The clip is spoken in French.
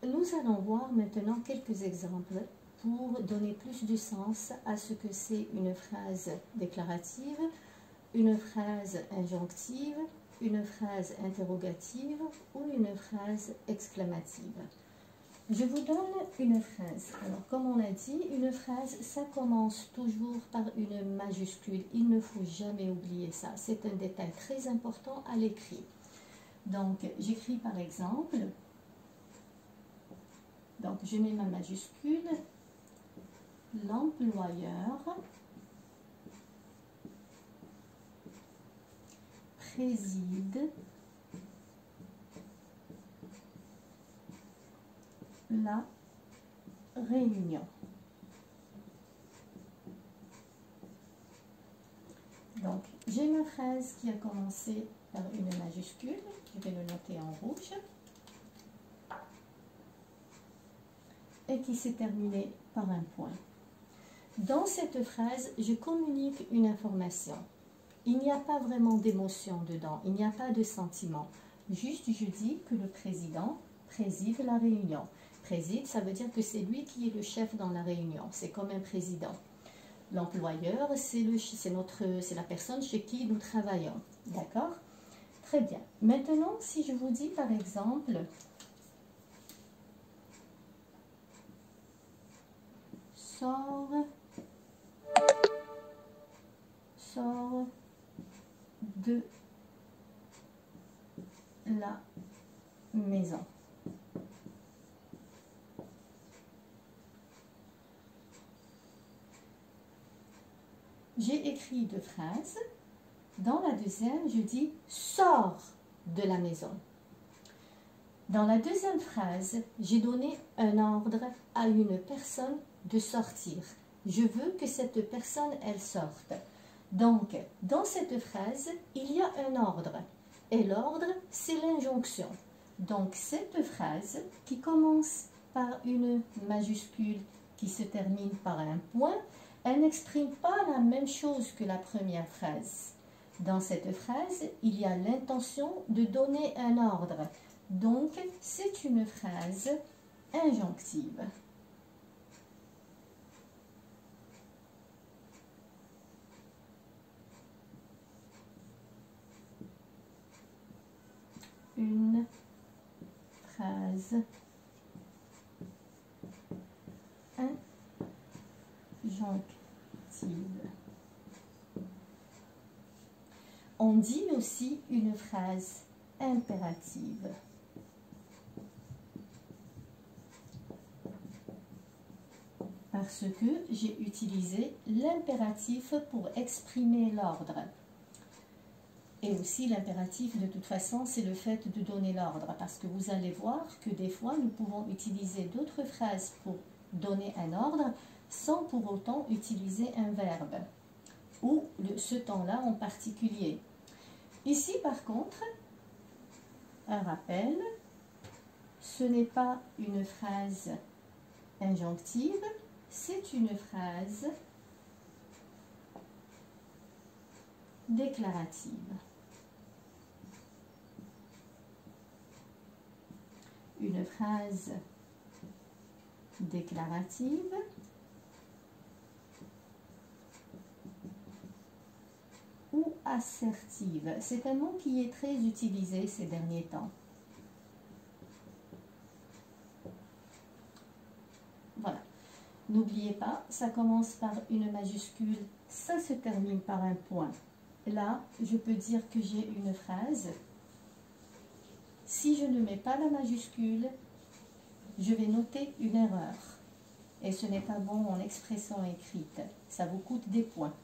nous allons voir maintenant quelques exemples pour donner plus de sens à ce que c'est une phrase déclarative, une phrase injonctive, une phrase interrogative ou une phrase exclamative. Je vous donne une phrase. Alors, comme on a dit, une phrase, ça commence toujours par une majuscule. Il ne faut jamais oublier ça. C'est un détail très important à l'écrit. Donc, j'écris par exemple, donc je mets ma majuscule, l'employeur préside la réunion. Donc, j'ai ma phrase qui a commencé par une majuscule, je vais le noter en rouge, et qui s'est terminée par un point. Dans cette phrase, je communique une information. Il n'y a pas vraiment d'émotion dedans, il n'y a pas de sentiment. Juste, je dis que le président préside la réunion. Préside, ça veut dire que c'est lui qui est le chef dans la réunion. C'est comme un président. L'employeur, c'est la personne chez qui nous travaillons. D'accord? Très bien. Maintenant, si je vous dis par exemple, sors de la maison. J'ai écrit deux phrases. Dans la deuxième, je dis « sors de la maison ». Dans la deuxième phrase, j'ai donné un ordre à une personne de sortir. Je veux que cette personne, elle sorte. Donc, dans cette phrase, il y a un ordre. Et l'ordre, c'est l'injonction. Donc, cette phrase qui commence par une majuscule qui se termine par un point, elle n'exprime pas la même chose que la première phrase. Dans cette phrase, il y a l'intention de donner un ordre. Donc, c'est une phrase injonctive. Une phrase injonctive. On dit aussi une phrase impérative. Parce que j'ai utilisé l'impératif pour exprimer l'ordre. Et aussi l'impératif, de toute façon, c'est le fait de donner l'ordre. Parce que vous allez voir que des fois, nous pouvons utiliser d'autres phrases pour donner un ordre sans pour autant utiliser un verbe. Ou ce temps-là en particulier. Ici, par contre, un rappel, ce n'est pas une phrase injonctive, c'est une phrase déclarative. Une phrase déclarative ou assertive. C'est un mot qui est très utilisé ces derniers temps. Voilà. N'oubliez pas, ça commence par une majuscule, ça se termine par un point. Là, je peux dire que j'ai une phrase. Si je ne mets pas la majuscule, je vais noter une erreur. Et ce n'est pas bon en expression écrite. Ça vous coûte des points.